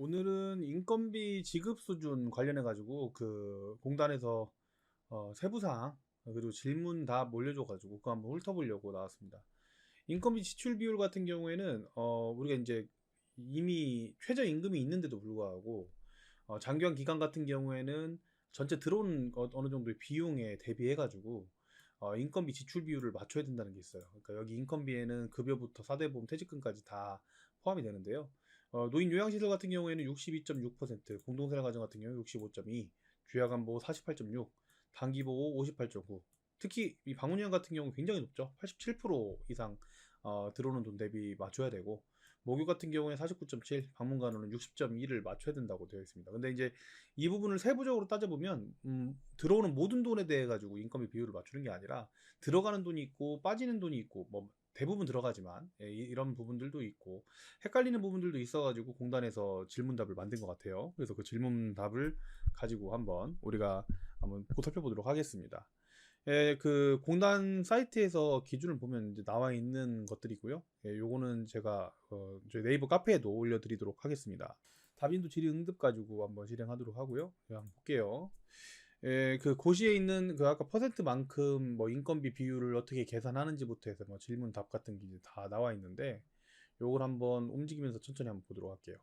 오늘은 인건비 지급 수준 관련해 가지고 그 공단에서 세부사항 그리고 질문 답 올려줘 가지고 그거 한번 훑어보려고 나왔습니다. 인건비 지출 비율 같은 경우에는 우리가 이제 이미 최저 임금이 있는데도 불구하고 장기간 기간 같은 경우에는 전체 들어오는 어느 정도의 비용에 대비해 가지고 인건비 지출 비율을 맞춰야 된다는 게 있어요. 그러니까 여기 인건비에는 급여부터 사대보험 퇴직금까지 다 포함이 되는데요. 노인 요양시설 같은 경우에는 62.6%, 공동생활 가정 같은 경우 65.2, 주야간보호 48.6, 단기보호 58.9. 특히 이 방문요양 같은 경우 굉장히 높죠. 87% 이상 들어오는 돈 대비 맞춰야 되고, 목욕 같은 경우에 49.7, 방문간호는 60.2를 맞춰야 된다고 되어 있습니다. 근데 이제 이 부분을 세부적으로 따져보면 들어오는 모든 돈에 대해 가지고 인건비 비율을 맞추는 게 아니라 들어가는 돈이 있고 빠지는 돈이 있고 뭐 대부분 들어가지만 이런 부분들도 있고 헷갈리는 부분들도 있어가지고 공단에서 질문답을 만든 것 같아요. 그래서 그 질문답을 가지고 한번 우리가 한번 살펴보도록 하겠습니다. 그 공단 사이트에서 기준을 보면 이제 나와 있는 것들이고요. 요거는 제가 저희 네이버 카페에도 올려드리도록 하겠습니다. 다빈도 질의 응답 가지고 한번 실행하도록 하고요. 한번 볼게요. 그 고시에 있는 그 아까 퍼센트만큼 뭐 인건비 비율을 어떻게 계산하는지부터 해서 뭐 질문 답 같은 게 다 나와 있는데 요걸 한번 움직이면서 천천히 한번 보도록 할게요.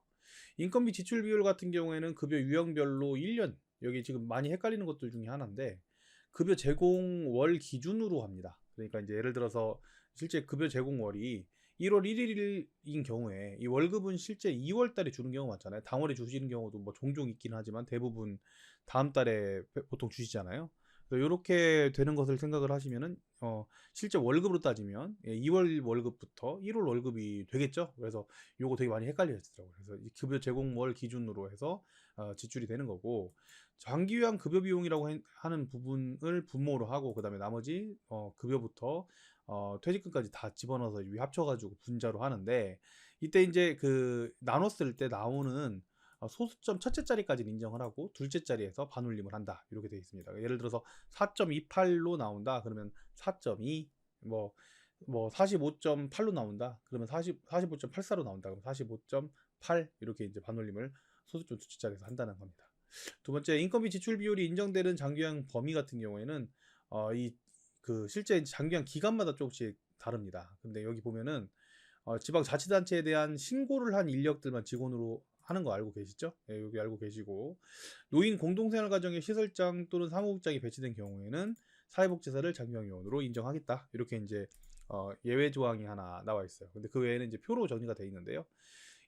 인건비 지출 비율 같은 경우에는 급여 유형별로 1년 여기 지금 많이 헷갈리는 것들 중에 하나인데 급여 제공 월 기준으로 합니다. 그러니까 이제 예를 들어서 실제 급여 제공 월이 1월 1일인 경우에 이 월급은 실제 2월 달에 주는 경우 많잖아요. 당월에 주시는 경우도 뭐 종종 있긴 하지만 대부분 다음 달에 보통 주시잖아요. 이렇게 되는 것을 생각을 하시면은 실제 월급으로 따지면 2월 월급부터 1월 월급이 되겠죠. 그래서 요거 되게 많이 헷갈리시더라고요. 그래서 이 급여 제공월 기준으로 해서 지출이 되는 거고 장기요양 급여 비용이라고 하는 부분을 분모로 하고 그다음에 나머지 급여부터 퇴직금까지 다 집어넣어서 합쳐가지고 분자로 하는데 이때 이제 그 나눴을 때 나오는 소수점 첫째 자리까지는 인정을 하고 둘째 자리에서 반올림을 한다 이렇게 되어 있습니다. 예를 들어서 4.28로 나온다 그러면 4.2 뭐 45.8로 나온다 그러면 45.84로 나온다 그러면 45.8 이렇게 이제 반올림을 소수점 둘째 자리에서 한다는 겁니다. 두 번째 인건비 지출 비율이 인정되는 장기요양 범위 같은 경우에는 이 그 실제 장기요양 기간마다 조금씩 다릅니다. 근데 여기 보면은 지방자치단체에 대한 신고를 한 인력들만 직원으로 하는 거 알고 계시죠? 예, 여기 알고 계시고 노인 공동생활가정의 시설장 또는 사무국장이 배치된 경우에는 사회복지사를 장기요양요원으로 인정하겠다. 이렇게 이제 예외 조항이 하나 나와 있어요. 근데 그 외에는 이제 표로 정리가 되어 있는데요.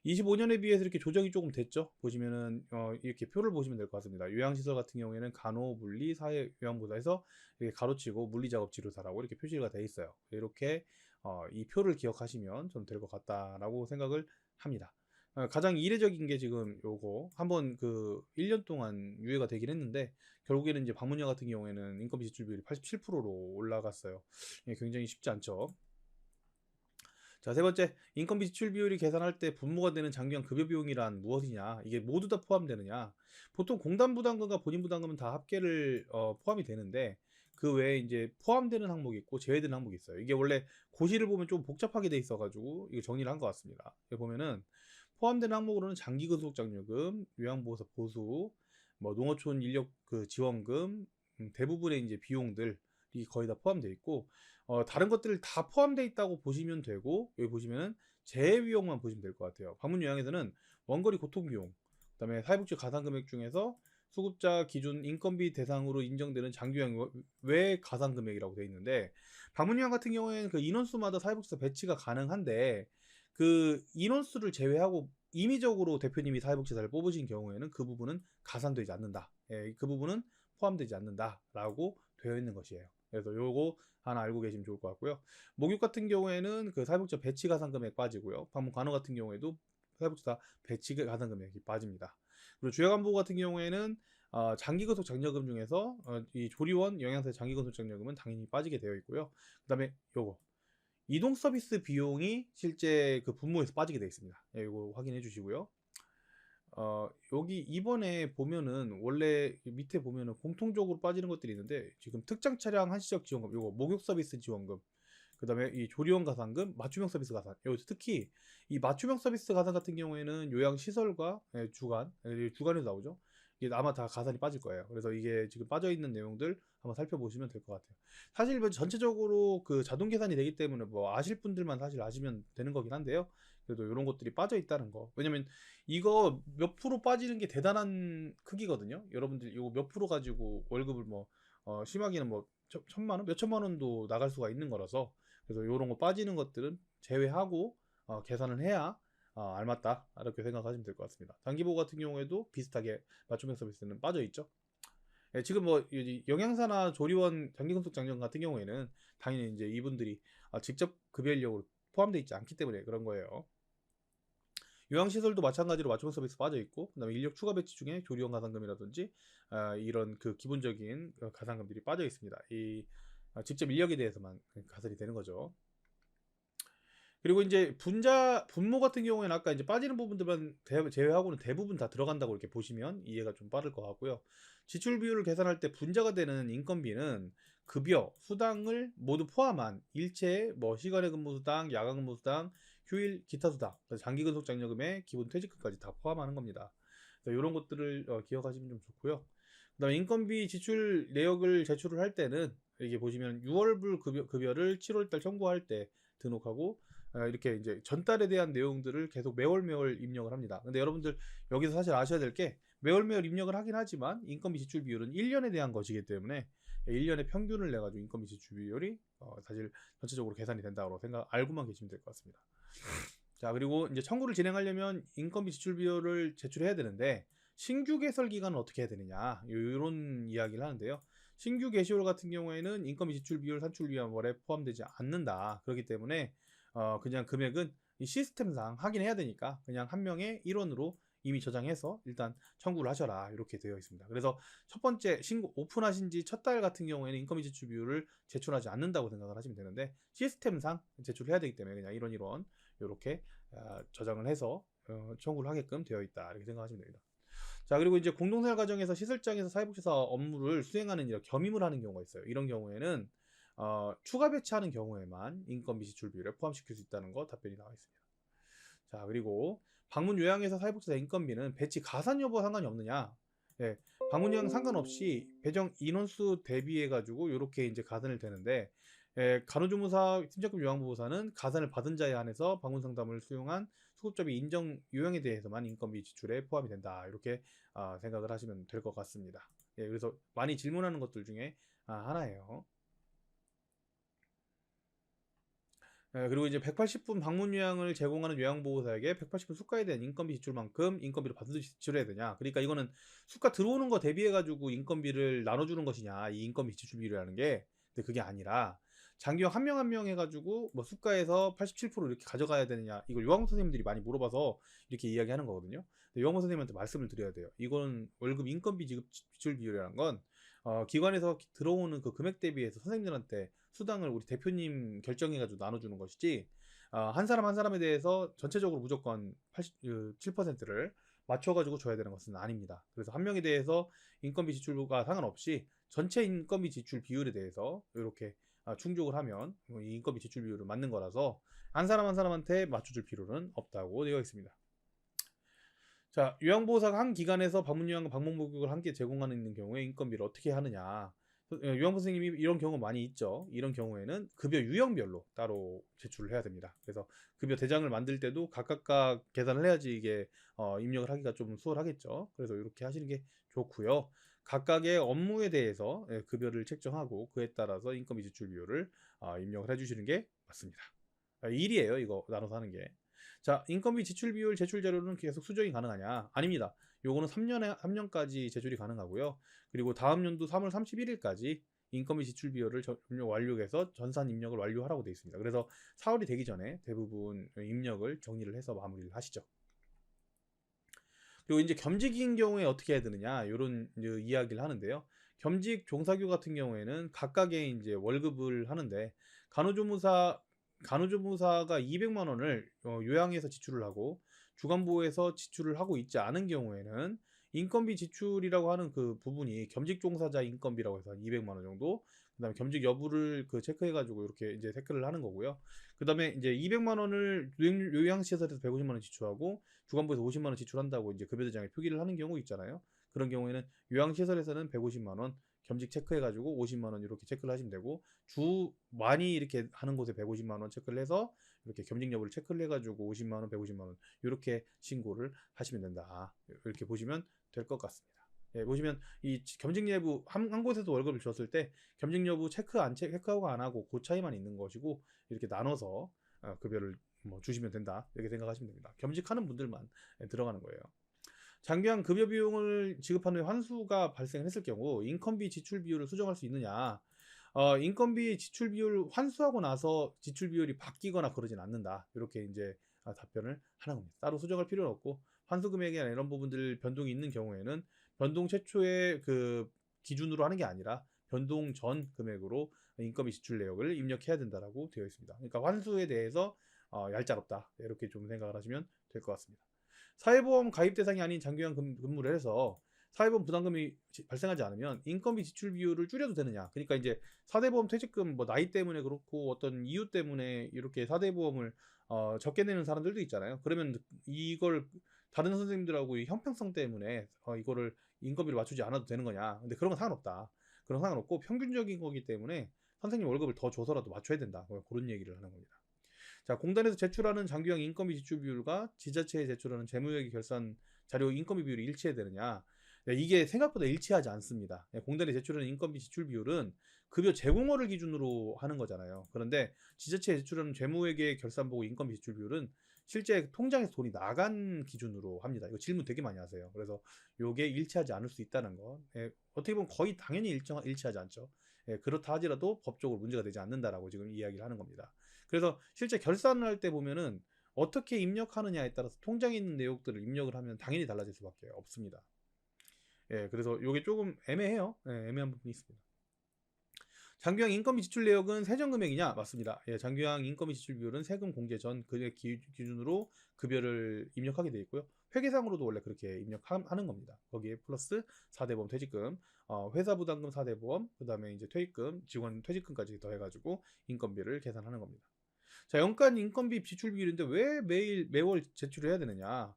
25년에 비해서 이렇게 조정이 조금 됐죠. 보시면은 이렇게 표를 보시면 될 것 같습니다. 요양시설 같은 경우에는 간호, 물리, 사회 요양보다해서 이렇게 가로치고 물리작업 치료사라고 이렇게 표시가 되어 있어요. 이렇게 이 표를 기억하시면 좀 될 것 같다라고 생각을 합니다. 가장 이례적인 게 지금 요거 한번 그 1년 동안 유예가 되긴 했는데 결국에는 이제 방문여 같은 경우에는 인건비 지출 비율이 87%로 올라갔어요. 굉장히 쉽지 않죠. 자, 세 번째, 인건비 지출 비율이 계산할 때 분모가 되는 장기간 급여 비용이란 무엇이냐? 이게 모두 다 포함되느냐? 보통 공단 부담금과 본인 부담금은 다 합계를 포함이 되는데 그 외에 이제 포함되는 항목이 있고 제외되는 항목이 있어요. 이게 원래 고시를 보면 좀 복잡하게 돼 있어가지고 이게 정리를 한 것 같습니다. 여기 보면은 포함되는 항목으로는 장기 근속장려금, 요양보호사 보수, 뭐 농어촌 인력 그 지원금, 대부분의 이제 비용들 이 거의 다 포함되어 있고 다른 것들 다 포함되어 있다고 보시면 되고 여기 보시면은 재해 비용만 보시면 될 것 같아요. 방문 요양에서는 원거리 고통 비용, 그다음에 사회복지 가산금액 중에서 수급자 기준 인건비 대상으로 인정되는 장기요양 외 가산금액이라고 되어 있는데 방문 요양 같은 경우에는 그 인원수마다 사회복지사 배치가 가능한데 그 인원수를 제외하고 임의적으로 대표님이 사회복지사를 뽑으신 경우에는 그 부분은 가산되지 않는다. 예, 그 부분은 포함되지 않는다라고 되어 있는 것이에요. 그래서 요거 하나 알고 계시면 좋을 것 같고요. 목욕 같은 경우에는 그 사회복지사 배치 가산 금액 빠지고요. 방문 간호 같은 경우에도 사회복지사 배치 가산 금액이 빠집니다. 그리고 주야간보호 같은 경우에는 장기 근속 장려금 중에서 이 조리원 영양사 장기 근속 장려금은 당연히 빠지게 되어 있고요. 그다음에 요거 이동 서비스 비용이 실제 그 분모에서 빠지게 되어 있습니다. 예, 요거 확인해 주시고요. 여기 이번에 보면은 원래 밑에 보면은 공통적으로 빠지는 것들이 있는데 지금 특장 차량 한시적 지원금 요거 목욕 서비스 지원금 그다음에 이 조리원 가산금, 맞춤형 서비스 가산. 여기서 특히 이 맞춤형 서비스 가산 같은 경우에는 요양 시설과 주간에서 나오죠. 이게 아마 다 가산이 빠질 거예요. 그래서 이게 지금 빠져 있는 내용들 한번 살펴보시면 될 것 같아요. 사실 뭐 전체적으로 그 자동 계산이 되기 때문에 뭐 아실 분들만 사실 아시면 되는 거긴 한데요. 그래도 이런 것들이 빠져 있다는 거. 왜냐면 이거 몇 프로 빠지는 게 대단한 크기거든요. 여러분들 이거 몇 프로 가지고 월급을 뭐 심하게는 뭐 천만 원, 몇 천만 원도 나갈 수가 있는 거라서, 그래서 이런 거 빠지는 것들은 제외하고 계산을 해야 알맞다 이렇게 생각하시면 될 것 같습니다. 단기보호 같은 경우에도 비슷하게 맞춤형 서비스는 빠져 있죠. 예, 지금 뭐 영양사나 조리원 장기근속 장려 같은 경우에는 당연히 이제 이분들이 직접 급여 인력으로 포함되어 있지 않기 때문에 그런 거예요. 요양시설도 마찬가지로 맞춤형 서비스 빠져 있고, 그다음에 인력 추가 배치 중에 조리원 가산금이라든지 이런 그 기본적인 가산금들이 빠져 있습니다. 이 직접 인력에 대해서만 가산이 되는 거죠. 그리고 이제 분모 같은 경우에는 아까 이제 빠지는 부분들만 제외하고는 대부분 다 들어간다고 이렇게 보시면 이해가 좀 빠를 것 같고요. 지출 비율을 계산할 때 분자가 되는 인건비는 급여, 수당을 모두 포함한 일체 뭐 시간의 근무 수당, 야간 근무 수당, 휴일, 기타 수당, 장기 근속 장려금의 기본 퇴직금까지 다 포함하는 겁니다. 이런 것들을 기억하시면 좀 좋고요. 그다음에 인건비 지출 내역을 제출을 할 때는 이게 보시면 6월분 급여를 7월달 청구할 때 등록하고, 이렇게 이제 전달에 대한 내용들을 계속 매월 입력을 합니다. 근데 여러분들 여기서 사실 아셔야 될 게, 매월 입력을 하긴 하지만 인건비 지출 비율은 1년에 대한 것이기 때문에 1년의 평균을 내 가지고 인건비 지출 비율이 사실 전체적으로 계산이 된다고 알고만 계시면 될 것 같습니다. 자, 그리고 이제 청구를 진행하려면 인건비 지출 비율을 제출해야 되는데, 신규 개설 기간은 어떻게 해야 되느냐, 이런 이야기를 하는데요. 신규 게시월 같은 경우에는 인건비 지출 비율 산출 위원월에 포함되지 않는다. 그렇기 때문에 그냥 금액은 이 시스템상 확인해야 되니까 그냥 한 명의 일원으로 이미 저장해서 일단 청구를 하셔라, 이렇게 되어 있습니다. 그래서 첫 번째 신고 오픈하신 지 첫 달 같은 경우에는 인건비 지출 비율을 제출하지 않는다고 생각을 하시면 되는데, 시스템상 제출해야 되기 때문에 그냥 일원 이렇게 저장을 해서 청구를 하게끔 되어 있다, 이렇게 생각하시면 됩니다. 자, 그리고 이제 공동생활 가정에서 시설장에서 사회복지사 업무를 수행하는 이런 겸임을 하는 경우가 있어요. 이런 경우에는 추가 배치하는 경우에만 인건비 지출 비율에 포함시킬 수 있다는 거 답변이 나와 있습니다. 자, 그리고 방문 요양에서 사회복지사 인건비는 배치 가산 여부와 상관이 없느냐? 예, 방문 요양 상관없이 배정 인원수 대비해 가지고 이렇게 이제 가산을 되는데, 간호조무사, 팀장급 요양보호사는 가산을 받은 자에 한해서 방문 상담을 수용한 수급자비 인정 요양에 대해서만 인건비 지출에 포함이 된다, 이렇게 생각을 하시면 될 것 같습니다. 예, 그래서 많이 질문하는 것들 중에 하나예요. 그리고 이제 180분 방문 요양을 제공하는 요양보호사에게 180분 수가에 대한 인건비 지출만큼 인건비를 반드시 지출해야 되냐? 그러니까 이거는 수가 들어오는 거 대비해 가지고 인건비를 나눠주는 것이냐, 이 인건비 지출 비율이라는 게. 근데 그게 아니라 장기용 한 명 한 명 해가지고 뭐 수가에서 87% 이렇게 가져가야 되느냐, 이걸 요양보 선생님들이 많이 물어봐서 이렇게 이야기하는 거거든요. 근데 요양보 선생님한테 말씀을 드려야 돼요. 이건 월급 인건비 지급 지출 비율이라는 건 기관에서 들어오는 그 금액 대비해서 선생님들한테 수당을 우리 대표님 결정해가지고 나눠주는 것이지, 한 사람 한 사람에 대해서 전체적으로 무조건 87%를 맞춰가지고 줘야 되는 것은 아닙니다. 그래서 한 명에 대해서 인건비 지출과 상관없이 전체 인건비 지출 비율에 대해서 이렇게 충족을 하면 이 인건비 지출 비율을 맞는 거라서 한 사람 한 사람한테 맞춰줄 필요는 없다고 되어 있습니다. 자, 요양보호사가 한 기관에서 방문요양과 방문목욕을 함께 제공하는 경우에 인건비를 어떻게 하느냐. 요양보 선생님이 이런 경우 많이 있죠. 이런 경우에는 급여 유형별로 따로 제출을 해야 됩니다. 그래서 급여 대장을 만들 때도 각각 계산을 해야지 이게 입력을 하기가 좀 수월하겠죠. 그래서 이렇게 하시는 게 좋고요. 각각의 업무에 대해서 급여를 책정하고 그에 따라서 인건비 지출 비율을 입력을 해주시는 게 맞습니다. 일이에요, 이거 나눠서 하는 게. 자, 인건비 지출 비율 제출 자료는 계속 수정이 가능하냐? 아닙니다. 요거는 3년까지 제출이 가능하고요. 그리고 다음 연도 3월 31일까지 인건비 지출 비율을 입력 완료해서 전산 입력을 완료하라고 되어 있습니다. 그래서 4월이 되기 전에 대부분 입력을 정리를 해서 마무리를 하시죠. 그리고 이제 겸직인 경우에 어떻게 해야 되느냐, 이런 이야기를 하는데요. 겸직 종사교 같은 경우에는 각각의 이제 월급을 하는데, 간호조무사가 200만 원을 요양에서 지출을 하고 주간보호에서 지출을 하고 있지 않은 경우에는 인건비 지출이라고 하는 그 부분이 겸직 종사자 인건비라고 해서 200만 원 정도, 그다음에 겸직 여부를 체크해가지고 이렇게 이제 체크를 하는 거고요. 그다음에 이제 200만 원을 요양시설에서 150만 원 지출하고 주간부에서 50만 원 지출한다고 이제 급여대장에 표기를 하는 경우 있잖아요. 그런 경우에는 요양시설에서는 150만 원 겸직 체크해가지고 50만 원 이렇게 체크를 하시면 되고, 주 많이 이렇게 하는 곳에 150만 원 체크를 해서 이렇게 겸직 여부를 체크를 해가지고 50만 원, 150만 원 이렇게 신고를 하시면 된다. 이렇게 보시면 될 것 같습니다. 예, 보시면 이 겸직 여부 한 곳에서 월급을 줬을 때 겸직 여부 체크하고 안 하고 그 차이만 있는 것이고, 이렇게 나눠서 급여를 뭐 주시면 된다 이렇게 생각하시면 됩니다. 겸직하는 분들만 들어가는 거예요. 장기간 급여 비용을 지급한 후에 환수가 발생했을 경우 인건비 지출 비율을 수정할 수 있느냐? 인건비 지출 비율 환수하고 나서 지출 비율이 바뀌거나 그러진 않는다. 이렇게 이제 답변을 하는 겁니다. 따로 수정할 필요는 없고, 환수 금액이나 이런 부분들 변동이 있는 경우에는 변동 최초의 기준으로 하는 게 아니라 변동 전 금액으로 인건비 지출 내역을 입력해야 된다라고 되어 있습니다. 그러니까 환수에 대해서 얄짤없다 이렇게 좀 생각을 하시면 될 것 같습니다. 사회보험 가입 대상이 아닌 장기간 근무를 해서 사회보험 부담금이 발생하지 않으면 인건비 지출 비율을 줄여도 되느냐? 그러니까 이제 사대보험 퇴직금 뭐 나이 때문에 그렇고 어떤 이유 때문에 이렇게 사대보험을 적게 내는 사람들도 있잖아요. 그러면 이걸 다른 선생님들하고 이 형평성 때문에 이거를 인건비를 맞추지 않아도 되는 거냐? 근데 그런 건 상관없다. 그런 건 상관없고 평균적인 거기 때문에 선생님 월급을 더 줘서라도 맞춰야 된다. 그런 얘기를 하는 겁니다. 자, 공단에서 제출하는 장기형 인건비 지출 비율과 지자체에 제출하는 재무회계 결산 자료 인건비 비율이 일치해야 되느냐? 네, 이게 생각보다 일치하지 않습니다. 네, 공단에 제출하는 인건비 지출 비율은 급여 제공어를 기준으로 하는 거잖아요. 그런데 지자체에 제출하는 재무회계 결산보고 인건비 지출 비율은 실제 통장에서 돈이 나간 기준으로 합니다. 이거 질문 되게 많이 하세요. 그래서 이게 일치하지 않을 수 있다는 거. 예, 어떻게 보면 거의 당연히 일치하지 않죠. 예, 그렇다 하더라도 법적으로 문제가 되지 않는다라고 지금 이야기를 하는 겁니다. 그래서 실제 결산을 할 때 보면은 어떻게 입력하느냐에 따라서 통장에 있는 내역들을 입력을 하면 당연히 달라질 수밖에 없습니다. 예, 그래서 이게 조금 애매해요. 예, 애매한 부분이 있습니다. 장기형 인건비 지출 내역은 세전 금액이냐? 맞습니다. 예, 장기형 인건비 지출 비율은 세금 공제 전 금액 기준으로 급여를 입력하게 되어 있고요. 회계상으로도 원래 그렇게 입력하는 겁니다. 거기에 플러스 4대보험 퇴직금, 회사 부담금 4대보험, 그 다음에 이제 퇴직금, 직원 퇴직금까지 더해가지고 인건비를 계산하는 겁니다. 자, 연간 인건비 지출 비율인데 왜 매월 제출을 해야 되느냐?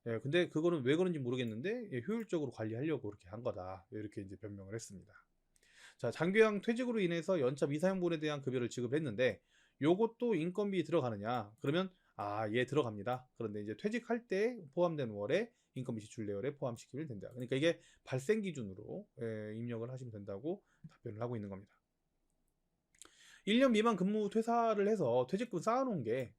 예, 근데 그거는 왜 그런지 모르겠는데, 예, 효율적으로 관리하려고 그렇게 한 거다. 이렇게 이제 변명을 했습니다. 자, 장기형 퇴직으로 인해서 연차 미사용분에 대한 급여를 지급했는데 요것도 인건비 들어가느냐? 그러면 얘 들어갑니다. 그런데 이제 퇴직할 때 포함된 월에 인건비 지출 내역에 포함시키면 된다. 그러니까 이게 발생 기준으로 입력을 하시면 된다고 답변을 하고 있는 겁니다. 1년 미만 근무 퇴사를 해서 퇴직금 쌓아놓은 게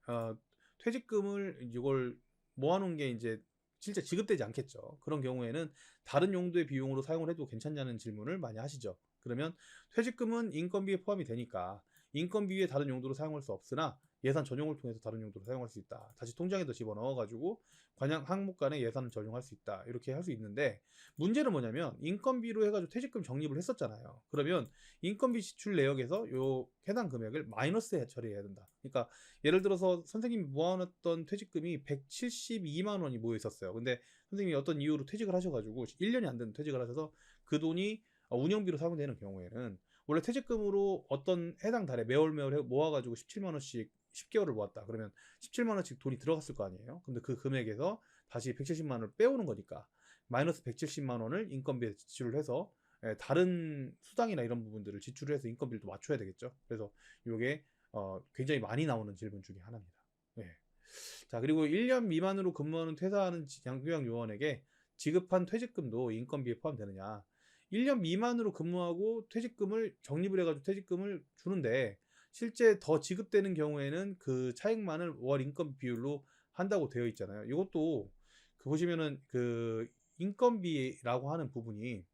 퇴직금을 이걸 모아놓은 게 이제 실제 지급되지 않겠죠. 그런 경우에는 다른 용도의 비용으로 사용을 해도 괜찮냐는 질문을 많이 하시죠. 그러면 퇴직금은 인건비에 포함이 되니까 인건비에 다른 용도로 사용할 수 없으나 예산 전용을 통해서 다른 용도로 사용할 수 있다. 다시 통장에 더 집어넣어 가지고 관양 항목 간의 예산을 전용할 수 있다. 이렇게 할 수 있는데, 문제는 뭐냐면 인건비로 해가지고 퇴직금 적립을 했었잖아요. 그러면 인건비 지출 내역에서 요 해당 금액을 마이너스 처리해야 된다. 그러니까 예를 들어서 선생님이 모아놨던 퇴직금이 172만 원이 모여 있었어요. 근데 선생님이 어떤 이유로 퇴직을 하셔가지고 1년이 안 된 퇴직을 하셔서 그 돈이 운영비로 사용되는 경우에는 원래 퇴직금으로 어떤 해당 달에 매월 모아가지고 17만 원씩 10개월을 모았다. 그러면 17만 원씩 돈이 들어갔을 거 아니에요. 근데 그 금액에서 다시 170만 원을 빼오는 거니까 마이너스 170만 원을 인건비에 지출을 해서 다른 수당이나 이런 부분들을 지출을 해서 인건비를 또 맞춰야 되겠죠. 그래서 이게 굉장히 많이 나오는 질문 중에 하나입니다. 네. 자, 그리고 1년 미만으로 근무하는 퇴사하는 장기형 요원에게 지급한 퇴직금도 인건비에 포함되느냐? 1년 미만으로 근무하고 퇴직금을 적립을 해가지고 퇴직금을 주는데 실제 더 지급되는 경우에는 그 차액만을 월 인건비 비율로 한다고 되어 있잖아요. 이것도 보시면은 그 인건비라고 하는 부분이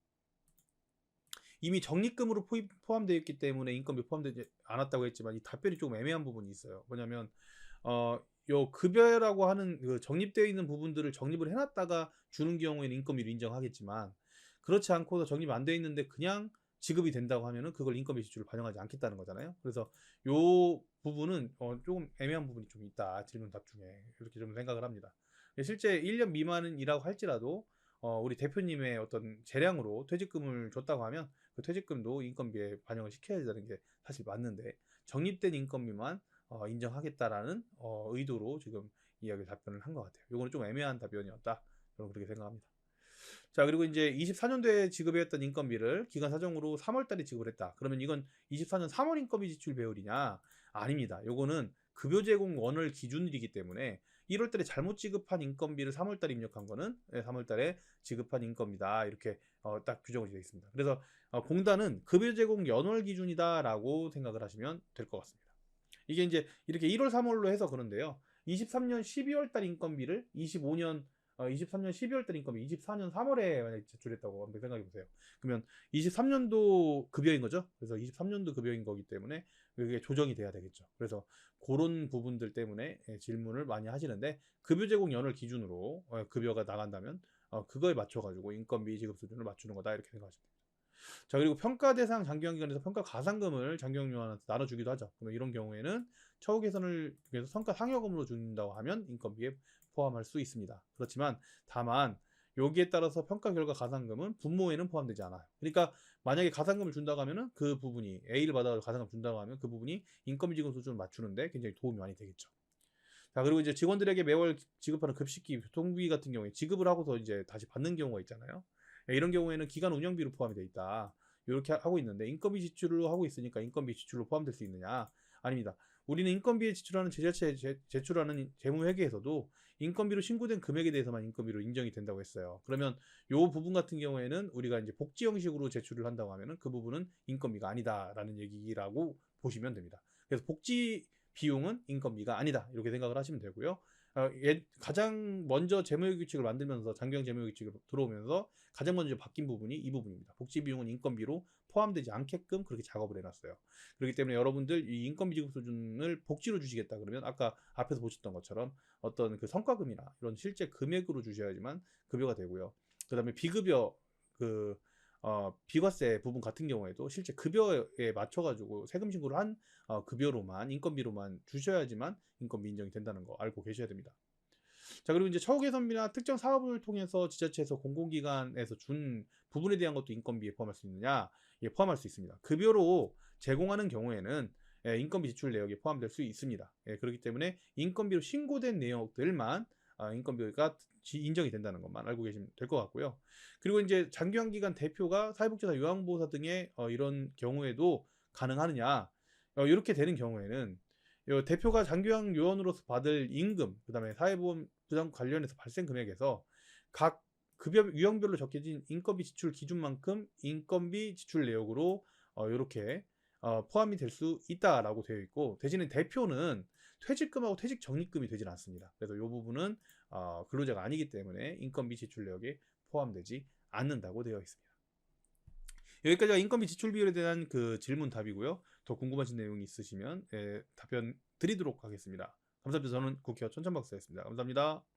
이미 적립금으로 포함되어 있기 때문에 인건비 포함되지 않았다고 했지만 이 답변이 조금 애매한 부분이 있어요. 뭐냐면 요 급여라고 하는 그 적립되어 있는 부분들을 적립을 해놨다가 주는 경우에는 인건비를 인정하겠지만, 그렇지 않고서 적립 안 되어 있는데 그냥 지급이 된다고 하면은 그걸 인건비 지출을 반영하지 않겠다는 거잖아요. 그래서 요 부분은 조금 애매한 부분이 좀 있다. 질문 답 중에 이렇게 좀 생각을 합니다. 실제 1년 미만이라고 할지라도 우리 대표님의 어떤 재량으로 퇴직금을 줬다고 하면 그 퇴직금도 인건비에 반영을 시켜야 되는 게 사실 맞는데 적립된 인건비만 인정하겠다라는 의도로 지금 이야기 답변을 한 것 같아요. 요거는 좀 애매한 답변이었다. 저는 그렇게 생각합니다. 자, 그리고 이제 24년도에 지급했던 인건비를 기관 사정으로 3월 달에 지급을 했다. 그러면 이건 24년 3월 인건비 지출 배율이냐? 아닙니다. 요거는 급여 제공 원월 기준일이기 때문에 1월 달에 잘못 지급한 인건비를 3월 달에 입력한 거는 3월 달에 지급한 인건비다. 이렇게 딱 규정이 되어 있습니다. 그래서 공단은 급여 제공 연월 기준이다라고 생각을 하시면 될 것 같습니다. 이게 이제 이렇게 1월 3월로 해서 그런데요. 23년 12월 달 인건비를 23년 12월 달 인건비 24년 3월에 만약에 제출했다고 한번 생각해 보세요. 그러면 23년도 급여인 거죠. 그래서 23년도 급여인 거기 때문에 그게 조정이 돼야 되겠죠. 그래서 그런 부분들 때문에 질문을 많이 하시는데 급여 제공 연월 기준으로 급여가 나간다면 그거에 맞춰 가지고 인건비 지급 수준을 맞추는 거다 이렇게 생각하시면 됩니다. 자, 그리고 평가 대상 장기환기관에서 평가 가산금을 장기환기관한테 나눠주기도 하죠. 그러면 이런 경우에는 처우 개선을 위해서 성과 상여금으로 준다고 하면 인건비에 포함할 수 있습니다. 그렇지만 다만 여기에 따라서 평가 결과 가산금은 분모에는 포함되지 않아요. 그러니까 만약에 가산금을 준다고 하면은 그 부분이 A를 받아 가산금 준다고 하면 그 부분이 인건비 지급 수준을 맞추는데 굉장히 도움이 많이 되겠죠. 자, 그리고 이제 직원들에게 매월 지급하는 급식비, 교통비 같은 경우에 지급을 하고서 이제 다시 받는 경우가 있잖아요. 이런 경우에는 기간 운영비로 포함이 돼 있다. 이렇게 하고 있는데 인건비 지출로 하고 있으니까 인건비 지출로 포함될 수 있느냐? 아닙니다. 우리는 인건비에 지출하는 제자체 제출하는 재무회계에서도 인건비로 신고된 금액에 대해서만 인건비로 인정이 된다고 했어요. 그러면 이 부분 같은 경우에는 우리가 이제 복지 형식으로 제출을 한다고 하면은 그 부분은 인건비가 아니다라는 얘기라고 보시면 됩니다. 그래서 복지 비용은 인건비가 아니다 이렇게 생각을 하시면 되고요. 가장 먼저 재무회계규칙을 만들면서 장기형 재무회계규칙을 들어오면서 가장 먼저 바뀐 부분이 이 부분입니다. 복지 비용은 인건비로 포함되지 않게끔 그렇게 작업을 해놨어요. 그렇기 때문에 여러분들 이 인건비 지급 수준을 복지로 주시겠다 그러면 아까 앞에서 보셨던 것처럼 어떤 그 성과금이나 이런 실제 금액으로 주셔야지만 급여가 되고요. 그 다음에 비급여 비과세 부분 같은 경우에도 실제 급여에 맞춰가지고 세금 신고를 한 급여로만 인건비로만 주셔야지만 인건비 인정이 된다는 거 알고 계셔야 됩니다. 자, 그리고 이제 처우 개선비나 특정 사업을 통해서 지자체에서 공공기관에서 준 부분에 대한 것도 인건비에 포함할 수 있느냐? 예, 포함할 수 있습니다. 급여로 제공하는 경우에는 인건비 지출 내역에 포함될 수 있습니다. 그렇기 때문에 인건비로 신고된 내역들만 인건비가 인정이 된다는 것만 알고 계시면 될 것 같고요. 그리고 이제 장기환기관 대표가 사회복지사 요양보호사 등의 이런 경우에도 가능하느냐? 이렇게 되는 경우에는 대표가 장기환 요원으로서 받을 임금, 그다음에 사회보험 부담 관련해서 발생 금액에서 각 급여 유형별로 적혀진 인건비 지출 기준만큼 인건비 지출 내역으로 이렇게 포함이 될 수 있다라고 되어 있고 대신에 대표는 퇴직금하고 퇴직 적립금이 되질 않습니다. 그래서 이 부분은 근로자가 아니기 때문에 인건비 지출 내역에 포함되지 않는다고 되어 있습니다. 여기까지가 인건비 지출 비율에 대한 그 질문 답이고요. 더 궁금하신 내용이 있으시면 답변 드리도록 하겠습니다. 감사합니다. 저는 국회의원 천천박사였습니다. 감사합니다.